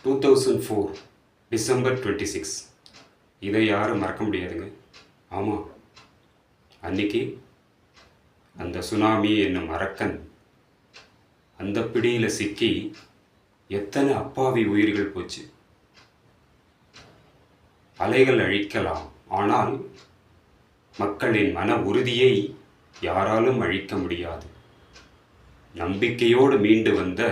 2004 December 26. இதை யாரும் மறக்க முடியாதுங்க. ஆமாம், அன்னைக்கு அந்த சுனாமி என்னும் அரக்கன் அந்த பிடியில் சிக்கி எத்தனை அப்பாவி உயிர்கள் போச்சு. அலைகள் அழிக்கலாம், ஆனால் மக்களின் மன உறுதியை யாராலும் அழிக்க முடியாது. நம்பிக்கையோடு மீண்டு வந்த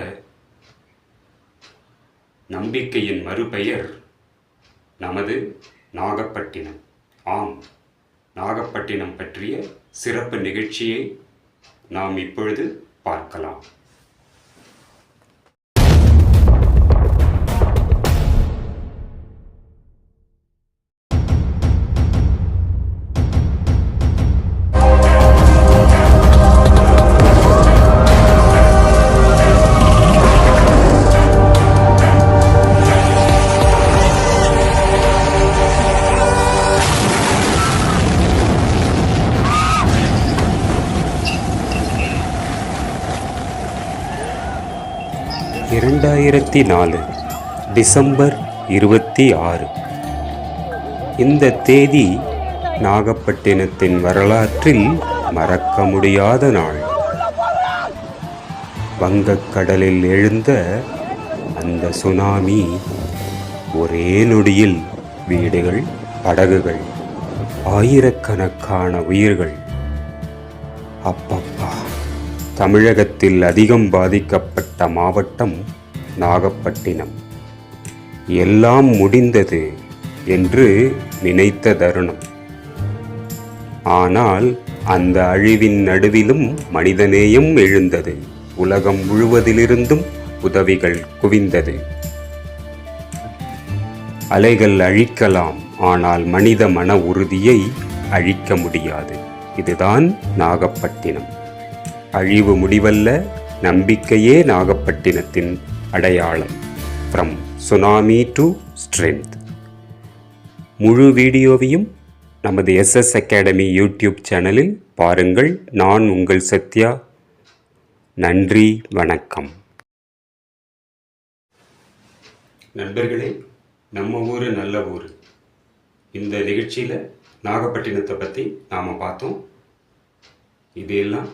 நம்பிக்கையின் மறுபெயர் நமது நாகப்பட்டினம். ஆம், நாகப்பட்டினம் பற்றிய சிறப்பு நிகழ்ச்சியை நாம் இப்பொழுது பார்க்கலாம். டிசம்பர் 26. இந்த தேதி நாகப்பட்டினத்தின் வரலாற்றில் மறக்க முடியாத நாள். வங்கக்கடலில் எழுந்த அந்த சுனாமி ஒரே நொடியில் வீடுகள், படகுகள், ஆயிரக்கணக்கான உயிர்கள். அப்பப்பா! தமிழகத்தில் அதிகம் பாதிக்கப்பட்ட மாவட்டம் நாகப்பட்டினம். எல்லாம் முடிந்தது என்று நினைத்த தருணம். ஆனால் அந்த அழிவின் நடுவிலும் மனிதநேயம் எழுந்தது. உலகம் முழுவதிலிருந்தும் உதவிகள் குவிந்தது. அலைகள் அழிக்கலாம், ஆனால் மனித மன உறுதியை அழிக்க முடியாது. இதுதான் நாகப்பட்டினம். அழிவு முடிவல்ல, நம்பிக்கையே நாகப்பட்டினத்தின் அடையாளம். From tsunami to strength. முழு வீடியோவையும் நமது எஸ்எஸ் அகாடமி யூடியூப் சேனலில் பாருங்கள். நான் உங்கள் சத்யா. நன்றி, வணக்கம். நண்பர்களே, நம்ம ஊர் நல்ல ஊர். இந்த நிகழ்ச்சியில் நாகப்பட்டினத்தை பற்றி நாம் பார்த்தோம். இதையெல்லாம்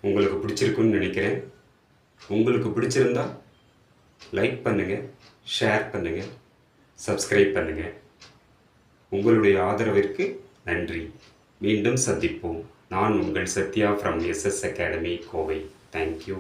உங்களுக்கு பிடிச்சிருக்குன்னு நினைக்கிறேன். உங்களுக்கு பிடிச்சிருந்தா லைக் பண்ணுங்கள், ஷேர் பண்ணுங்கள், சப்ஸ்கிரைப் பண்ணுங்கள். உங்களுடைய ஆதரவிற்கு நன்றி. மீண்டும் சந்திப்போம். நான் உங்கள் Sathya from SS academy, Kovai. Thank you.